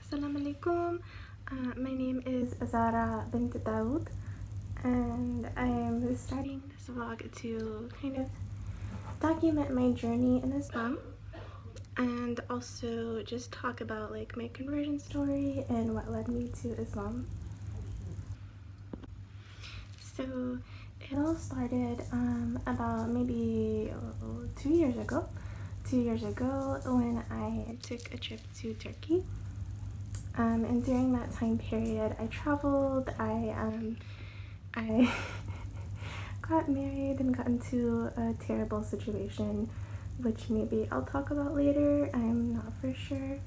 Assalamu alaikum. My name is Zahra bint s.a.w, and I am starting this vlog to kind of document my journey in Islam and also just talk about like my conversion story and what led me to Islam. So it all started about maybe 2 years ago. 2 years ago when I took a trip to Turkey. And during that time period, I traveled, I got married and got into a terrible situation, which maybe I'll talk about later, I'm not for sure.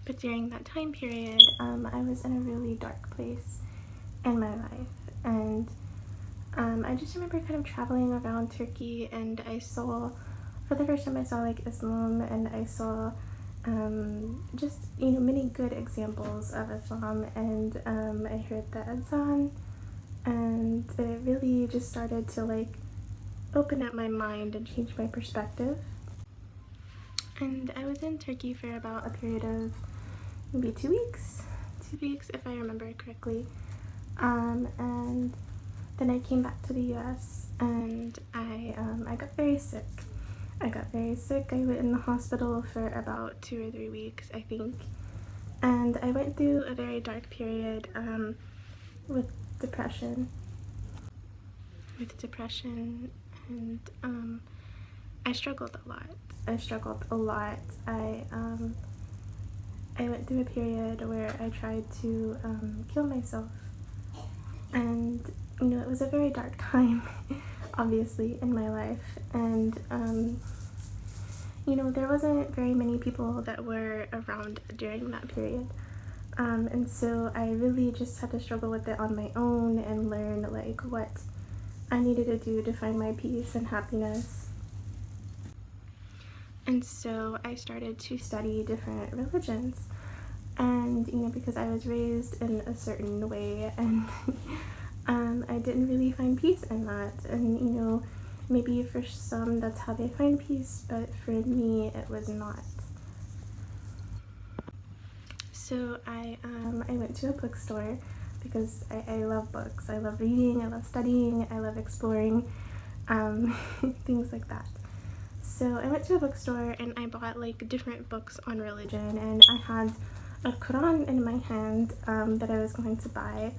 But during that time period, I was in a really dark place in my life, and I just remember kind of traveling around Turkey, and I saw, for the first time I saw like Islam, and I saw just, you know, many good examples of Islam, and I heard the adhan, and it really just started to like open up my mind and change my perspective. And I was in Turkey for about a period of maybe 2 weeks if I remember correctly, and then I came back to the US, and I got very sick. I went in the hospital for about 2 or 3 weeks, I think. And I went through a very dark period with depression. And I struggled a lot. I went through a period where I tried to kill myself. And, you know, it was a very dark time, obviously, in my life. And, you know, there wasn't very many people that were around during that period. And so I really just had to struggle with it on my own and learn like what I needed to do to find my peace and happiness. And so I started to study different religions, and you know, because I was raised in a certain way, and I didn't really find peace in that. And you know, maybe for some that's how they find peace, but for me it was not. So I went to a bookstore because I love books. I love reading, I love studying, I love exploring, things like that. So I went to a bookstore and I bought like different books on religion, and I had a Quran in my hand that I was going to buy,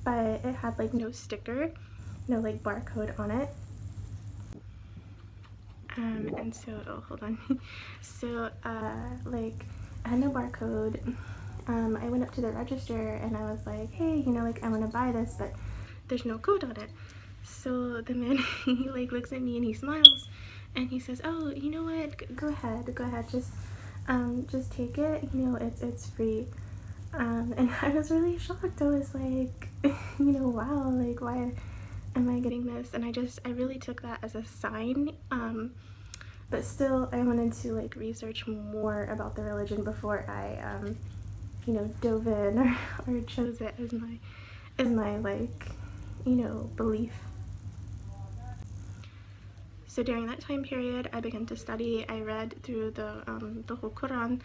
but it had like no sticker, no like barcode on it. And so, oh, hold on. So like I had no barcode. I went up to the register and I was like, hey, you know, like I want to buy this, but there's no code on it. So the man, he like looks at me and he smiles and he says, oh, you know what, go ahead, just take it, you know, it's free. And I was really shocked. I was like, you know, wow, like why am I getting this? And I really took that as a sign. But still I wanted to like research more about the religion before I you know, dove in or chose it as my like, you know, belief. So during that time period, I began to study. I read through the whole Quran,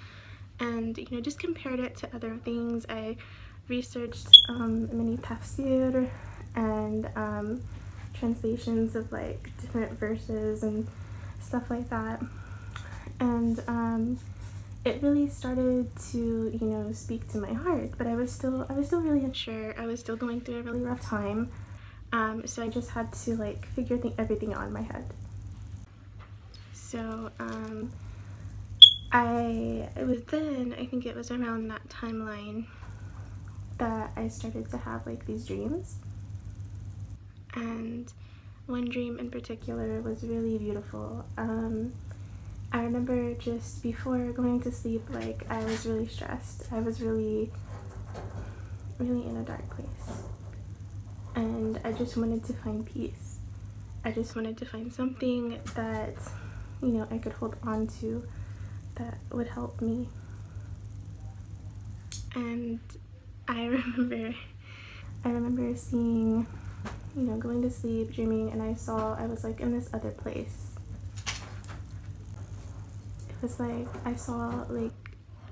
and you know, just compared it to other things. I researched many tafsir and translations of like different verses and stuff like that, and it really started to, you know, speak to my heart. But I was still really unsure. I was still going through a really rough time, so I just had to like figure everything out in my head. So it was then, I think it was around that timeline, that I started to have like these dreams. And one dream in particular was really beautiful. I remember just before going to sleep, like I was really stressed. I was really in a dark place. And I just wanted to find peace. I just wanted to find something that, you know, I could hold on to that would help me. And I remember seeing, you know, going to sleep, dreaming, and I was like in this other place. It was like I saw like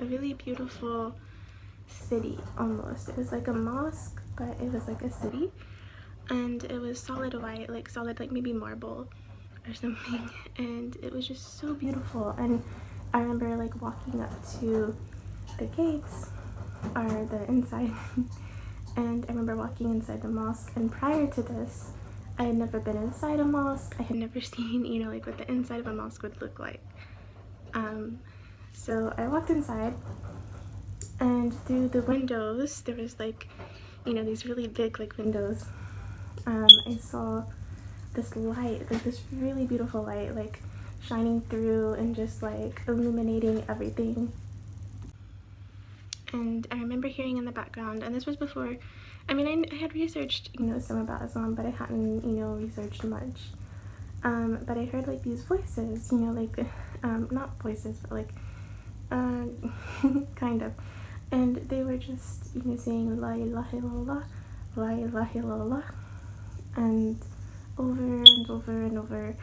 a really beautiful city almost. It was like a mosque, but it was like a city, and it was solid white, like solid, like maybe marble or something, and it was just so beautiful. And I remember like walking up to the gates, or the inside, and I remember walking inside the mosque, and prior to this I had never been inside a mosque. I had never seen, you know, like what the inside of a mosque would look like. So I walked inside, and through the windows there was like, you know, these really big like windows. I saw this light, like this really beautiful light, like shining through and just like illuminating everything. And I remember hearing in the background, and this was before, I mean, I had researched, you know, some about Islam, but I hadn't, you know, researched much. But I heard like these voices, you know, like, not voices, but like, kind of. And they were just, you know, saying La ilaha illallah, La ilaha illallah, and over and over and over.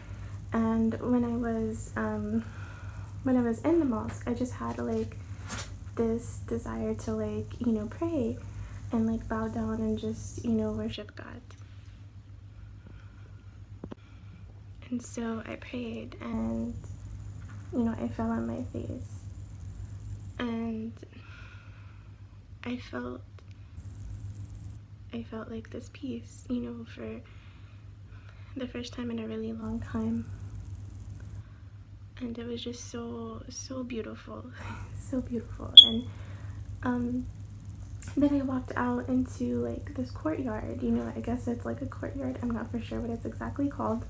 And when I was in the mosque, I just had like this desire to like, you know, pray and like bow down and just, you know, worship God. And so I prayed, and, you know, I fell on my face, and I felt like this peace, you know, for the first time in a really long time. And it was just so beautiful. So beautiful. And then I walked out into like this courtyard, you know, I guess it's like a courtyard, I'm not for sure what it's exactly called,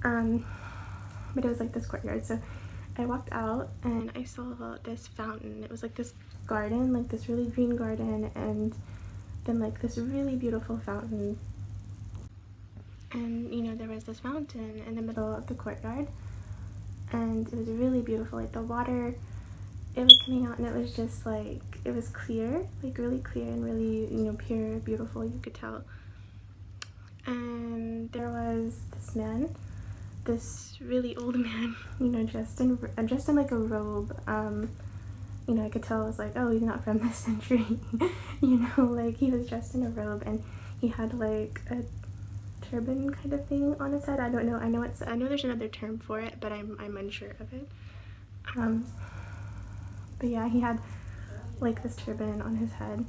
but it was like this courtyard. So I walked out and I saw this fountain. It was like this garden, like this really green garden, and then like this really beautiful fountain. And, you know, there was this fountain in the middle of the courtyard, and it was really beautiful. Like the water, it was coming out, and it was just like, it was clear, like really clear and really, you know, pure, beautiful, you could tell. And there was this man, this really old man, you know, dressed in like a robe. You know, I could tell, I was like, oh, he's not from this century. You know, like he was dressed in a robe, and he had like a turban kind of thing on his head. I don't know, I know there's another term for it, but I'm unsure of it. But yeah, he had like this turban on his head.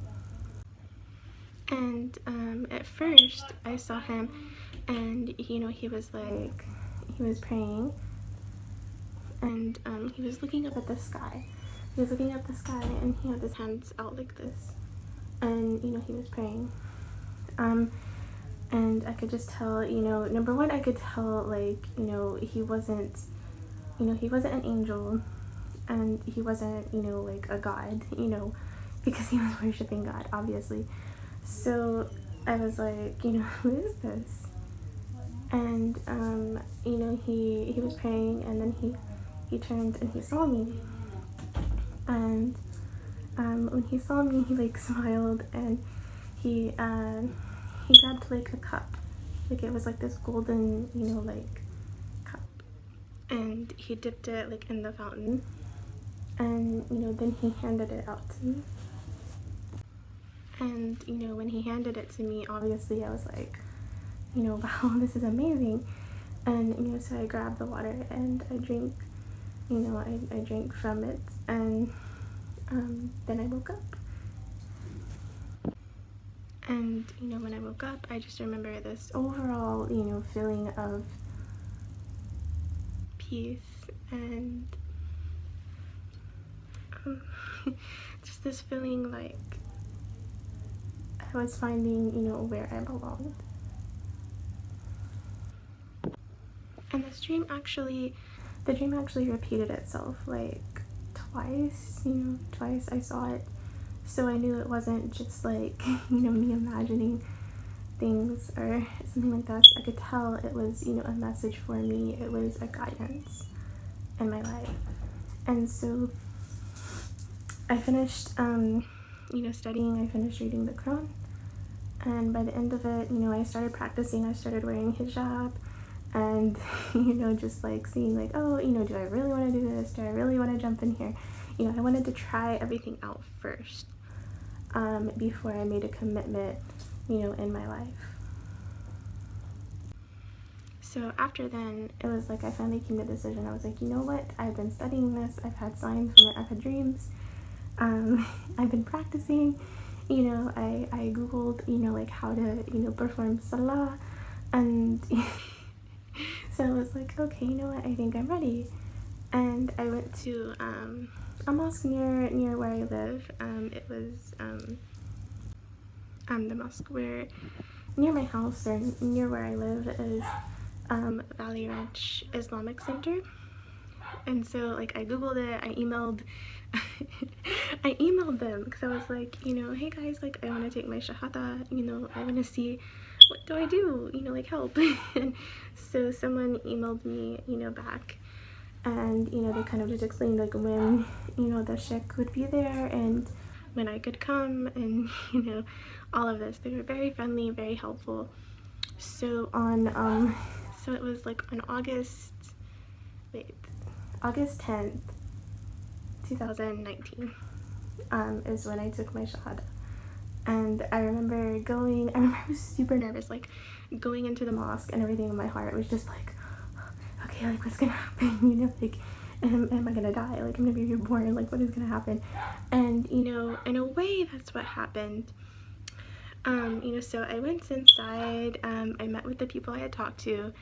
And at first I saw him, and, you know, he was praying, and he was looking up at the sky. He was looking at the sky, and he had his hands out like this, and, you know, he was praying. And I could just tell, you know, number one, I could tell, like, you know, he wasn't an angel, and he wasn't, you know, like a god, you know, because he was worshiping God, obviously. So I was like, you know, who is this? And you know, he was praying, and then he turned and he saw me, and when he saw me, he like smiled, and he grabbed like a cup, like it was like this golden, you know, like cup, and he dipped it like in the fountain, and, you know, then he handed it out to me. And, you know, when he handed it to me, obviously I was like, you know, wow, this is amazing. And, you know, so I grabbed the water and I drank, you know, I drank from it, and then I woke up. And, you know, when I woke up, I just remember this overall, you know, feeling of peace, and just this feeling like I was finding, you know, where I belonged. And the dream actually repeated itself like twice, you know, twice I saw it. So I knew it wasn't just like, you know, me imagining things or something like that. I could tell it was, you know, a message for me. It was a guidance in my life. And so I finished, you know, studying. I finished reading the Quran. And by the end of it, you know, I started practicing. I started wearing hijab, and, you know, just like seeing like, oh, you know, do I really want to do this? Do I really want to jump in here? you know, I wanted to try everything out first before I made a commitment, you know, in my life. So after then, it was like I finally came to the decision. I was like, you know what? I've been studying this. I've had signs from it. I've had dreams. I've been practicing. You know, I googled, you know, like how to, you know, perform salah, and so I was like, okay, you know what? I think I'm ready. And I went to a mosque near where I live. It was the mosque where near my house or near where I live is Valley Ranch Islamic Center. And so like I googled it, I emailed I emailed them because I was like, you know, hey guys, like I want to take my shahada, you know, I want to see what do I do, you know, like help. And so someone emailed me, you know, back, and you know they kind of just explained like when, you know, the sheikh would be there and when I could come, and you know, all of this. They were very friendly, very helpful. So on so it was like on August 10th 2019 is when I took my shahada. And I remember I was super nervous, like going into the mosque, and everything in my heart was just like, okay, like what's gonna happen, you know, like am I gonna die, like I'm gonna be reborn, like what is gonna happen? And you know, in a way that's what happened. You know, so I went inside, I met with the people I had talked to.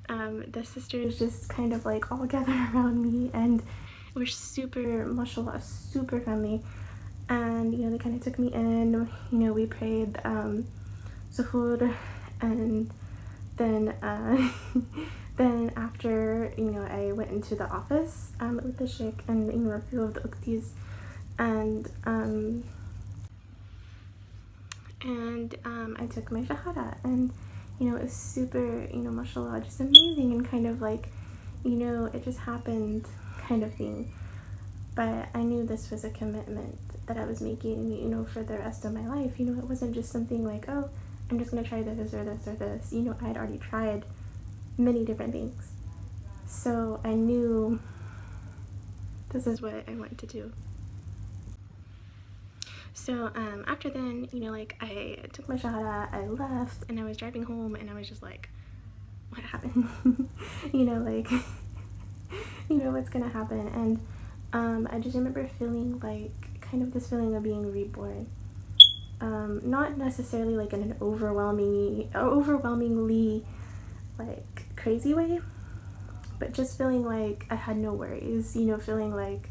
The sisters just kind of like all gathered around me and were super, mashallah, super friendly. And you know, they kind of took me in, you know, we prayed Zuhur, and then then after, you know, I went into the office with the sheikh and, you know, a few of the uktis, and I took my shahada, and you know, it was super, you know, mashallah, just amazing, and kind of like, you know, it just happened kind of thing. But I knew this was a commitment that I was making, you know, for the rest of my life. You know, it wasn't just something like, oh, I'm just gonna try this or this or this. You know, I had already tried many different things, so I knew this is what I wanted to do. So after then, you know, like I took my shahada, I left, and I was driving home, and I was just like, what happened? You know, like you know, what's gonna happen? And I just remember feeling like kind of this feeling of being reborn. Not necessarily like in an overwhelmingly like crazy way, but just feeling like I had no worries, you know, feeling like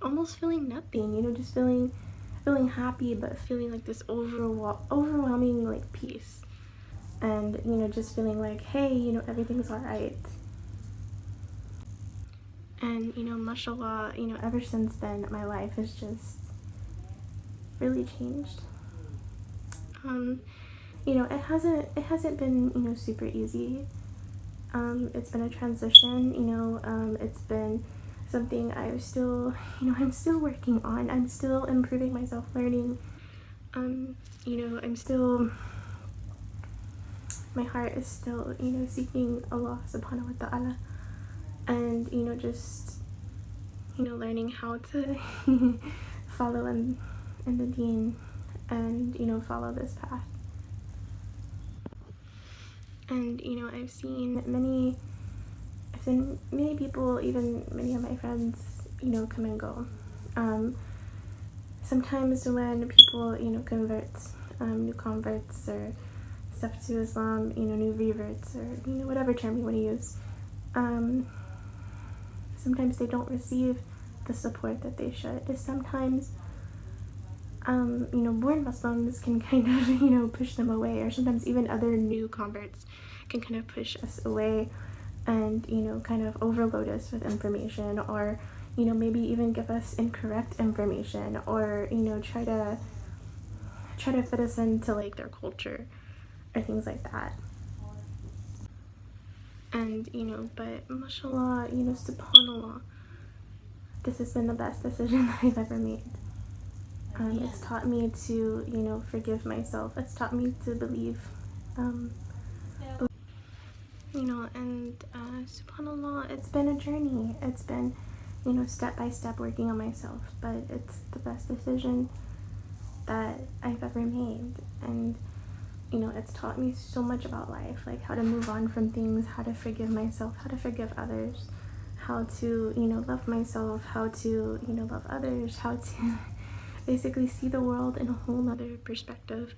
almost feeling nothing, you know, just feeling happy, but feeling like this overwhelming like peace. And you know, just feeling like, hey, you know, everything's all right. And you know, mashallah, you know, ever since then my life has just really changed. You know, it hasn't been, you know, super easy. It's been a transition, you know. It's been something I'm still, you know, I'm still working on. I'm still improving myself, learning. You know, my heart is still, you know, seeking Allah subhanahu wa ta'ala, and you know, just, you know, learning how to follow in the deen, and you know, follow this path. And you know, I've seen many people, even many of my friends, you know, come and go. Sometimes when people, you know, convert, new converts or stuff to Islam, you know, new reverts, or you know, whatever term you want to use, sometimes they don't receive the support that they should. Sometimes you know, born Muslims can kind of, you know, push them away, or sometimes even other new converts can kind of push us away, and you know, kind of overload us with information, or you know, maybe even give us incorrect information, or you know, try to fit us into like their culture or things like that. And you know, but mashallah, you know, subhanallah, this has been the best decision that I've ever made. It's taught me to, you know, forgive myself. It's taught me to believe, you know, and subhanallah, it's been a journey. It's been, you know, step by step working on myself, but it's the best decision that I've ever made. And you know, it's taught me so much about life, like how to move on from things, how to forgive myself, how to forgive others, how to, you know, love myself, how to, you know, love others, how to basically see the world in a whole other perspective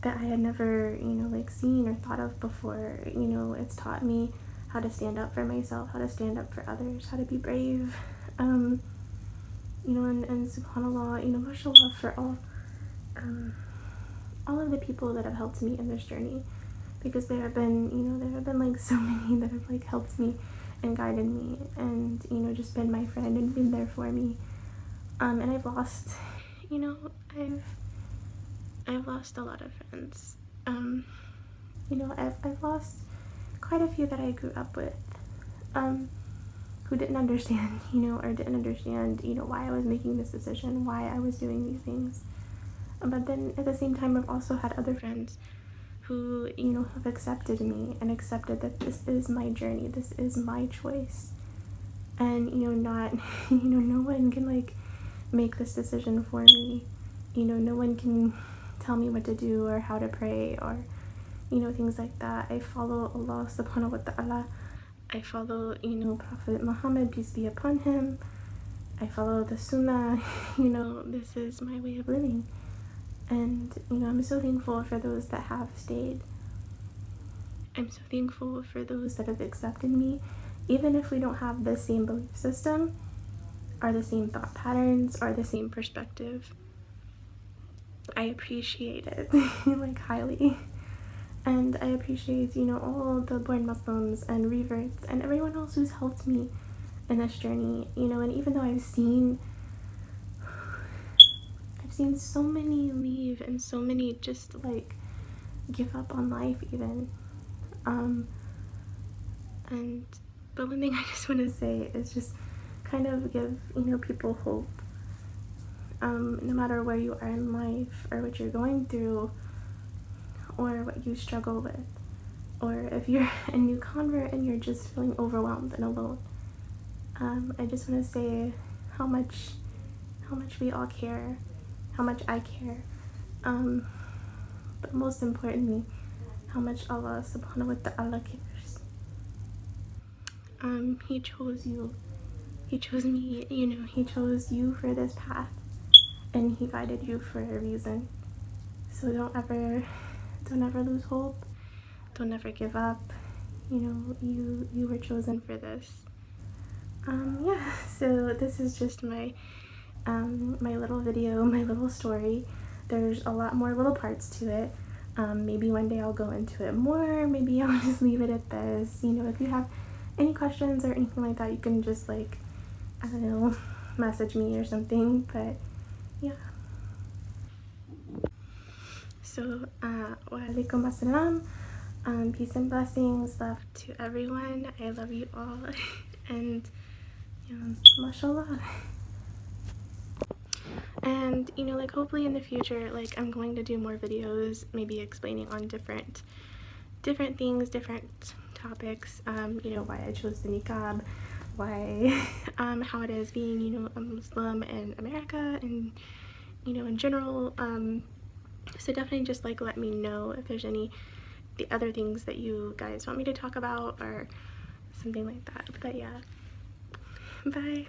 that I had never, you know, like seen or thought of before. You know, it's taught me how to stand up for myself, how to stand up for others, how to be brave. You know, and subhanallah, you know, mashallah for all of the people that have helped me in this journey, because there have been, you know, there have been like so many that have like helped me and guided me, and you know, just been my friend and been there for me. And I've lost, you know, I've lost a lot of friends. You know, I've lost quite a few that I grew up with, who didn't understand, you know, or didn't understand, you know, why I was making this decision, why I was doing these things. But then at the same time, I've also had other friends who, you know, have accepted me and accepted that this is my journey, this is my choice. And, you know, not, you know, no one can like make this decision for me. You know, no one can tell me what to do or how to pray or, you know, things like that. I follow Allah subhanahu wa ta'ala. I follow, you know, Prophet Muhammad, peace be upon him. I follow the Sunnah. You know, this is my way of living. And, you know, I'm so thankful for those that have stayed. I'm so thankful for those that have accepted me, even if we don't have the same belief system, or the same thought patterns, or the same perspective. I appreciate it, like, highly. And I appreciate, you know, all the born Muslims and reverts and everyone else who's helped me in this journey, you know. And even though I've seen so many leave and so many just like give up on life even, but one thing I just want to say is just kind of give, you know, people hope. No matter where you are in life or what you're going through or what you struggle with, or if you're a new convert and you're just feeling overwhelmed and alone, I just want to say how much we all care, how much I care, but most importantly, how much Allah subhanahu wa ta'ala cares. He chose you, he chose me, you know, he chose you for this path, and he guided you for a reason. So don't ever lose hope, don't ever give up. You know, you were chosen for this. Yeah, so this is just my my little video, my little story. There's a lot more little parts to it. Maybe one day I'll go into it more, maybe I'll just leave it at this. You know, if you have any questions or anything like that, you can just like, I don't know, message me or something. But yeah, so wa alaikum assalam. Peace and blessings, love to everyone. I love you all. And mashallah. And you know, like, hopefully in the future, like, I'm going to do more videos, maybe explaining on different things, different topics, you know, why I chose the niqab, why how it is being, you know, a Muslim in America, and you know, in general. So definitely just like let me know if there's any the other things that you guys want me to talk about or something like that. But yeah, bye.